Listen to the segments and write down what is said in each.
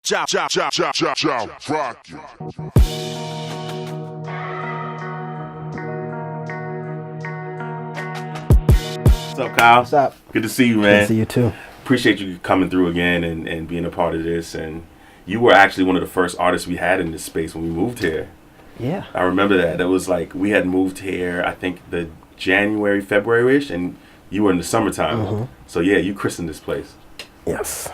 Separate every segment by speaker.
Speaker 1: JahRock'n.
Speaker 2: What's up, Kyle?
Speaker 3: What's up?
Speaker 2: Good to see you, man.
Speaker 3: Good to see you too.
Speaker 2: Appreciate you coming through again and being a part of this. And you were actually one of the first artists we had in this space when we moved here.
Speaker 3: Yeah.
Speaker 2: I remember that. It was like we had moved here, I think the January, February-ish, and you were in the summertime.
Speaker 3: Mm-hmm.
Speaker 2: So yeah, you christened this place.
Speaker 3: Yes.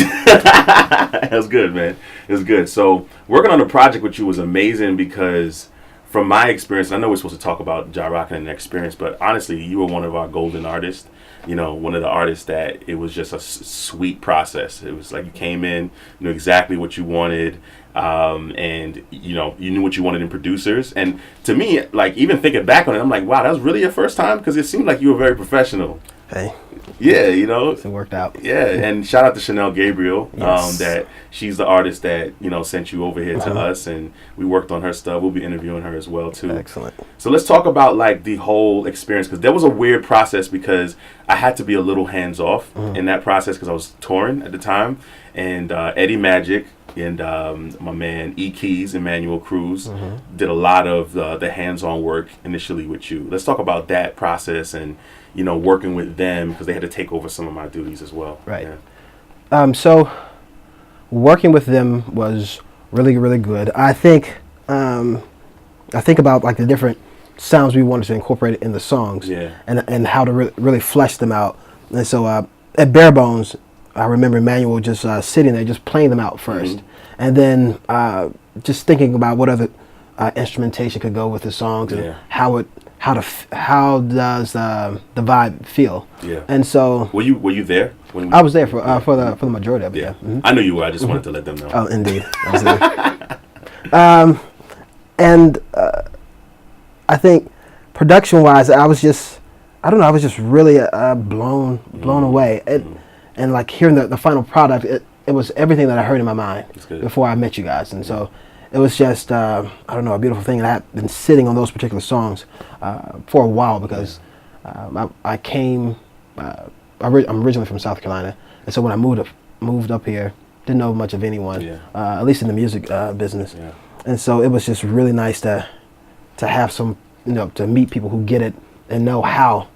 Speaker 2: It was good, man. It was good. So working on the project with you was amazing because from my experience, I know we're supposed to talk about JahRock'n and the experience, but honestly, you were one of our golden artists. You know, one of the artists that it was just a sweet process. It was like you came in, knew exactly what you wanted, and you know, you knew what you wanted in producers. And to me, like even thinking back on it, I'm like, wow, that was really your first time, because it seemed like you were very professional.
Speaker 3: Hey.
Speaker 2: Yeah, you know,
Speaker 3: It worked out.
Speaker 2: yeah, and shout out to Chanel Gabriel.
Speaker 3: Yes.
Speaker 2: That she's the artist that sent you over here to us, and we worked on her stuff. We'll be interviewing her as well too.
Speaker 3: Excellent.
Speaker 2: So let's talk about like the whole experience, because there was a weird process because I had to be a little hands off in that process because I was touring at the time, and Eddie Magic and my man E Keys, Emmanuel Cruz, did a lot of the hands-on work initially with you. Let's talk about that process and working with them, because they had to take over some of my duties as well.
Speaker 3: Right.
Speaker 2: Yeah.
Speaker 3: So working with them was really, really good. I think about like the different sounds we wanted to incorporate in the songs,
Speaker 2: Yeah.
Speaker 3: and how to really flesh them out. And so at Bare Bones, I remember Emmanuel just sitting there, just playing them out first, and then just thinking about what other instrumentation could go with the songs, and how does the vibe feel.
Speaker 2: Yeah.
Speaker 3: And so
Speaker 2: Were you there when
Speaker 3: I was there for the majority of it.
Speaker 2: Yeah.
Speaker 3: Yeah.
Speaker 2: I knew you were. I just wanted to let them know.
Speaker 3: Oh, indeed. I was there. And I think production-wise, I was just really blown away. And like hearing the final product, it was everything that I heard in my mind before I met you guys. And so it was just, a beautiful thing. And I had been sitting on those particular songs for a while because I'm originally from South Carolina. And so when I moved up here, didn't know much of anyone, at least in the music business.
Speaker 2: Yeah.
Speaker 3: And so it was just really nice to have some, to meet people who get it and know how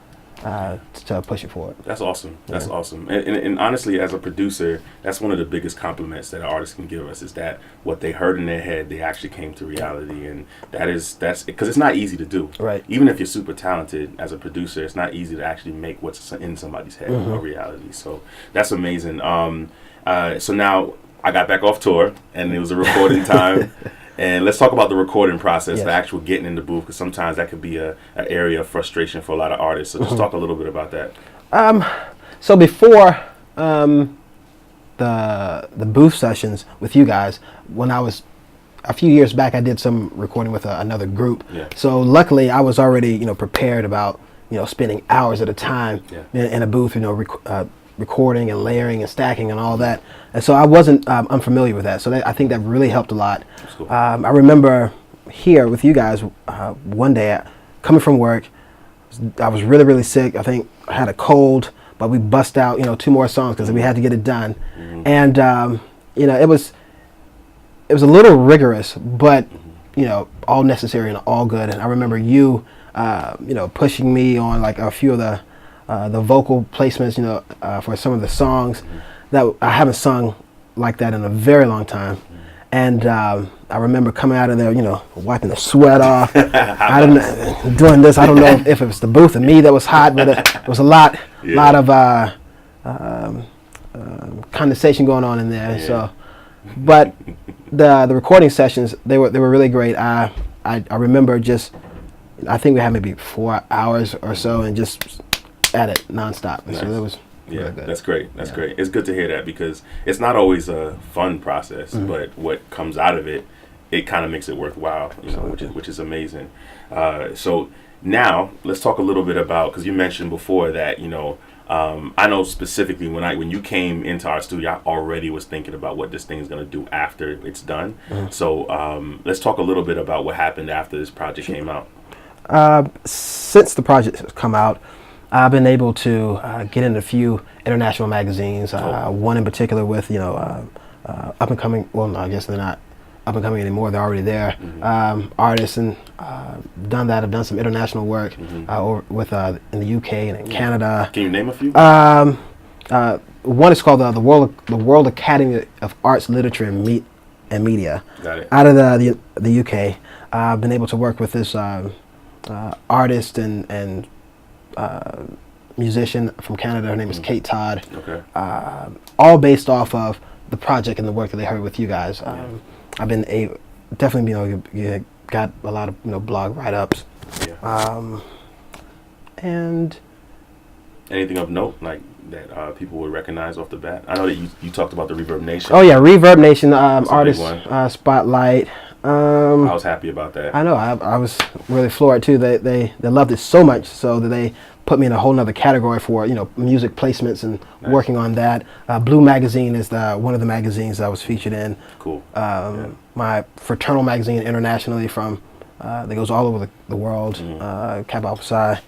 Speaker 3: to push it forward.
Speaker 2: That's awesome. That's awesome. And honestly, as a producer, that's one of the biggest compliments that an artist can give us, is that what they heard in their head, they actually came to reality. And that's because it's not easy to do.
Speaker 3: Right.
Speaker 2: Even if you're super talented as a producer, it's not easy to actually make what's in somebody's head a reality. So that's amazing. So now I got back off tour, and it was a recording time. And let's talk about the recording process, the actual getting in the booth, because sometimes that could be an area of frustration for a lot of artists. So just talk a little bit about that.
Speaker 3: So before the booth sessions with you guys, when I was a few years back, I did some recording with another group.
Speaker 2: Yeah.
Speaker 3: So luckily, I was already prepared about spending hours at a time in a booth, recording and layering and stacking and all that. And so I wasn't unfamiliar with that. So I think that really helped a lot.
Speaker 2: That's cool.
Speaker 3: I remember here with you guys one day, coming from work, I was really, really sick. I think I had a cold, but we bust out, 2 more songs because we had to get it done. And, it was a little rigorous, but, all necessary and all good. And I remember you, pushing me on like a few of the vocal placements, for some of the songs that I haven't sung like that in a very long time. And I remember coming out of there, wiping the sweat off. Doing this. I don't know if it was the booth and me that was hot, but it was a lot of condensation going on in there.
Speaker 2: Yeah.
Speaker 3: So, but the recording sessions, they were really great. I remember I think we had maybe 4 hours or so, and just at it nonstop.
Speaker 2: Nice.
Speaker 3: So that was
Speaker 2: Yeah,
Speaker 3: really good.
Speaker 2: that's great. That's great. It's good to hear that, because it's not always a fun process, but what comes out of it, it kind of makes it worthwhile, which is amazing. So now let's talk a little bit about, because you mentioned before that I know specifically when you came into our studio, I already was thinking about what this thing is going to do after it's done. So let's talk a little bit about what happened after this project came out.
Speaker 3: Since the project has come out, I've been able to get in a few international magazines. One in particular with up and coming. Well, no, I guess they're not up and coming anymore. They're already there. Artists, and done that. I've done some international work with in the UK and in Canada.
Speaker 2: Can you name a few?
Speaker 3: One is called the World Academy of Arts, Literature, and Media.
Speaker 2: Got it.
Speaker 3: Out of the UK. I've been able to work with this artist and musician from Canada. Her name is Kate Todd.
Speaker 2: Okay.
Speaker 3: All based off of the project and the work that they heard with you guys. I've been definitely got a lot of blog write-ups.
Speaker 2: Yeah.
Speaker 3: And
Speaker 2: anything of note like that people would recognize off the bat? I know that you talked about the Reverb Nation.
Speaker 3: Oh yeah, Reverb Nation artist spotlight.
Speaker 2: I was happy about that.
Speaker 3: I know. I was really floored too. They loved it so much so that they put me in a whole nother category for music placements and working on that. Blue Magazine is one of the magazines I was featured in.
Speaker 2: Cool.
Speaker 3: My fraternal magazine internationally that goes all over the world. Kappa Alpha Psi.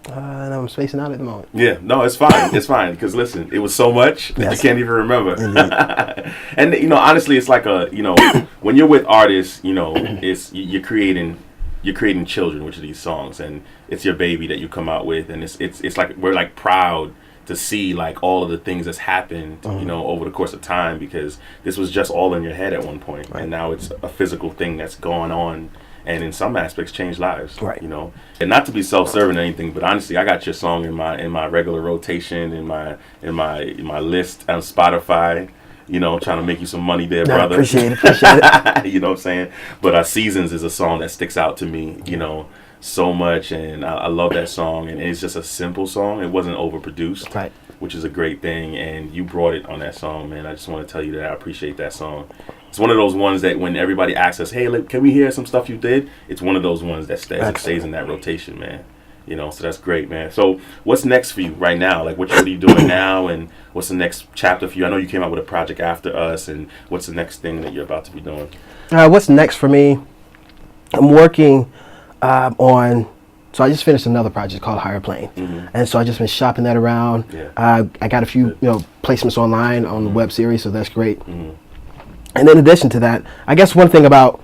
Speaker 3: And I'm spacing out at the moment. Yeah, no, it's fine. It's fine because listen, it was so much that you can't even remember. And honestly, it's like when you're with artists, it's you're creating children, which are these songs, and it's your baby that you come out with, and it's like we're like proud to see like all of the things that's happened, over the course of time, because this was just all in your head at one point, and now it's a physical thing that's going on. And in some aspects, change lives. Right. And not to be self-serving or anything, but honestly, I got your song in my regular rotation, in my list on Spotify. Trying to make you some money there, brother. Appreciate it. You know what I'm saying? But Seasons is a song that sticks out to me. So much, and I love that song. And it's just a simple song. It wasn't overproduced. Right. Which is a great thing, and you brought it on that song, man. I just want to tell you that I appreciate that song. It's one of those ones that when everybody asks us, hey, can we hear some stuff you did? It's one of those ones that stays in that rotation, man. So that's great, man. So what's next for you right now? Like, what are you doing now, and what's the next chapter for you? I know you came out with a project after us, and what's the next thing that you're about to be doing? What's next for me? I'm working on... So I just finished another project called Higher Plane, and so I just been shopping that around. Yeah. I got a few placements online on the web series, so that's great. And in addition to that, I guess one thing about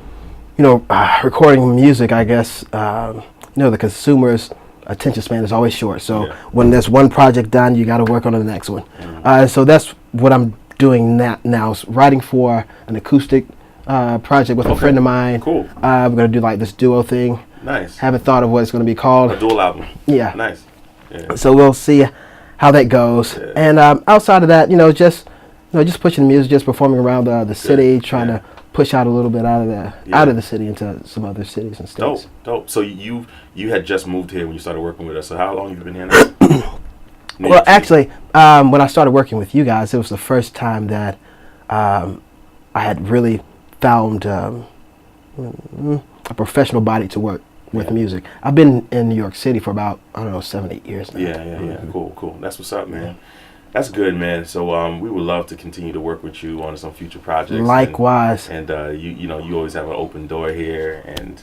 Speaker 3: recording music, I guess the consumer's attention span is always short. So when there's one project done, you got to work on the next one. So that's what I'm doing now. Is writing for an acoustic project with a friend of mine. Cool. We're gonna do like this duo thing.
Speaker 2: Nice.
Speaker 3: Haven't thought of what it's going to be called.
Speaker 2: A dual album.
Speaker 3: Yeah.
Speaker 2: Nice. Yeah.
Speaker 3: So we'll see how that goes. Yeah. And outside of that, just pushing the music, just performing around the city, trying to push out a little bit out of the city into some other cities and states.
Speaker 2: Dope. So you had just moved here when you started working with us. So how long have you been here now?
Speaker 3: Well, actually, when I started working with you guys, it was the first time that I had really found a professional body to work with music. I've been in New York City for about 7, 8 years now.
Speaker 2: Yeah. Cool. That's what's up, man. That's good, man. So we would love to continue to work with you on some future projects.
Speaker 3: Likewise.
Speaker 2: And you always have an open door here, and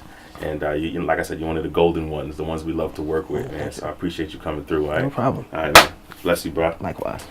Speaker 2: you, like I said, you're one of the golden ones, the ones we love to work with, man. So I appreciate you coming through. All right?
Speaker 3: No problem.
Speaker 2: All right, man. Bless you, bro.
Speaker 3: Likewise.